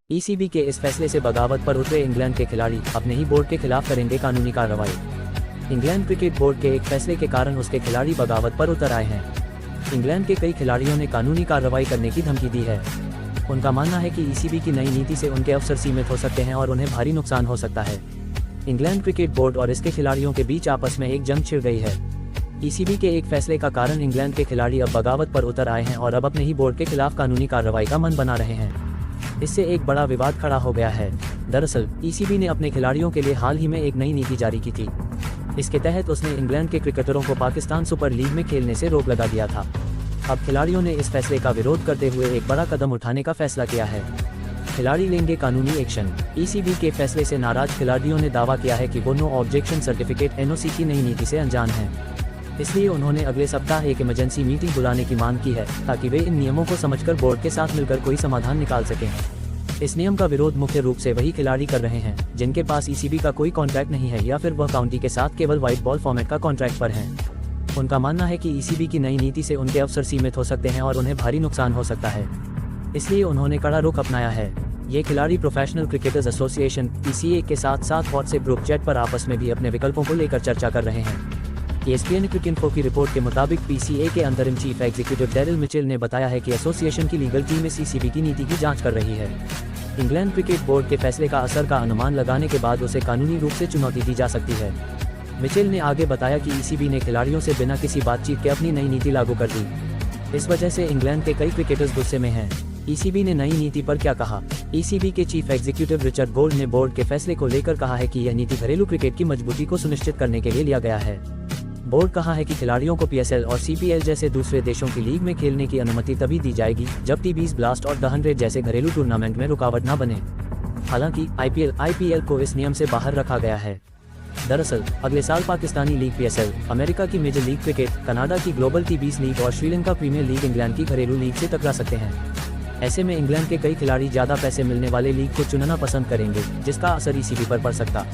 ECB के इस फैसले से बगावत पर उतरे इंग्लैंड के खिलाड़ी अपने ही बोर्ड के खिलाफ करेंगे कानूनी कार्रवाई। इंग्लैंड क्रिकेट बोर्ड के एक फैसले के कारण उसके खिलाड़ी बगावत पर उतर आए हैं। इंग्लैंड के कई खिलाड़ियों ने कानूनी कार्रवाई करने की धमकी दी है। उनका मानना है कि ईसीबी की नई नीति से उनके अवसर सीमित हो सकते हैं और उन्हें भारी नुकसान हो सकता है। इंग्लैंड क्रिकेट बोर्ड और इसके खिलाड़ियों के बीच आपस में एक जंग छिड़ गई है। ईसीबी के एक फैसले का कारण इंग्लैंड के खिलाड़ी अब बगावत पर उतर आए हैं और अब अपने ही बोर्ड के खिलाफ कानूनी कार्रवाई का मन बना रहे हैं। इससे एक बड़ा विवाद खड़ा हो गया है। दरअसल ईसीबी ने अपने खिलाड़ियों के लिए हाल ही में एक नई नीति जारी की थी। इसके तहत उसने इंग्लैंड के क्रिकेटरों को पाकिस्तान सुपर लीग में खेलने से रोक लगा दिया था। अब खिलाड़ियों ने इस फैसले का विरोध करते हुए एक बड़ा कदम उठाने का फैसला किया है। खिलाड़ी लेंगे कानूनी एक्शन। ईसीबी के फैसले से नाराज खिलाड़ियों ने दावा किया है कि वो नो ऑब्जेक्शन सर्टिफिकेट एनओसी की नई नीति से अनजान हैं। इसलिए उन्होंने अगले सप्ताह एक इमरजेंसी मीटिंग बुलाने की मांग की है ताकि वे इन नियमों को समझकर बोर्ड के साथ मिलकर कोई समाधान निकाल सकें। इस नियम का विरोध मुख्य रूप से वही खिलाड़ी कर रहे हैं जिनके पास ईसीबी का कोई कॉन्ट्रैक्ट नहीं है या फिर वह काउंटी के साथ केवल व्हाइट बॉल फॉर्मेट का कॉन्ट्रैक्ट पर हैं। उनका मानना है कि ईसीबी की नई नीति से उनके अवसर सीमित हो सकते हैं और उन्हें भारी नुकसान हो सकता है। इसलिए उन्होंने कड़ा रुख अपनाया है। ये खिलाड़ी प्रोफेशनल क्रिकेटर्स एसोसिएशन (पीसीए) के साथ साथ व्हाट्सएप ग्रुप चैट पर आपस में भी अपने विकल्पों को लेकर चर्चा कर रहे हैं। ESPN क्रिकइन्फो की रिपोर्ट के मुताबिक पीसीए के अंतरिम चीफ एग्जीक्यूटिव डैरिल मिचेल ने बताया है कि एसोसिएशन की लीगल टीम इस ईसीबी की नीति की जांच कर रही है। इंग्लैंड क्रिकेट बोर्ड के फैसले का असर का अनुमान लगाने के बाद उसे कानूनी रूप से चुनौती दी जा सकती है। मिचेल ने आगे बताया कि ईसीबी ने खिलाड़ियों से बिना किसी बातचीत के अपनी नई नीति लागू कर दी। इस वजह से इंग्लैंड के कई क्रिकेटर्स गुस्से में हैं। ईसीबी ने नई नीति पर क्या कहा? ईसीबी के चीफ एग्जीक्यूटिव रिचर्ड गोल्ड ने बोर्ड के फैसले को लेकर कहा है कि यह नीति घरेलू क्रिकेट की मजबूती को सुनिश्चित करने के लिए लिया गया है। बोर्ड कहा है कि खिलाड़ियों को पीएसएल और सीपीएल जैसे दूसरे देशों की लीग में खेलने की अनुमति तभी दी जाएगी जब टी20 ब्लास्ट और द 100 जैसे घरेलू टूर्नामेंट में रुकावट न बने। हालांकि आईपीएल को इस नियम से बाहर रखा गया है। दरअसल अगले साल पाकिस्तानी लीग पीएसएल, अमेरिका की मेजर लीग क्रिकेट, कनाडा की ग्लोबल टी20 लीग और श्रीलंका प्रीमियर लीग इंग्लैंड की घरेलू लीग से टकरा सकते हैं। ऐसे में इंग्लैंड के कई खिलाड़ी ज्यादा पैसे मिलने वाले लीग को चुनना पसंद करेंगे, जिसका असर ईसीबी पर पड़ सकता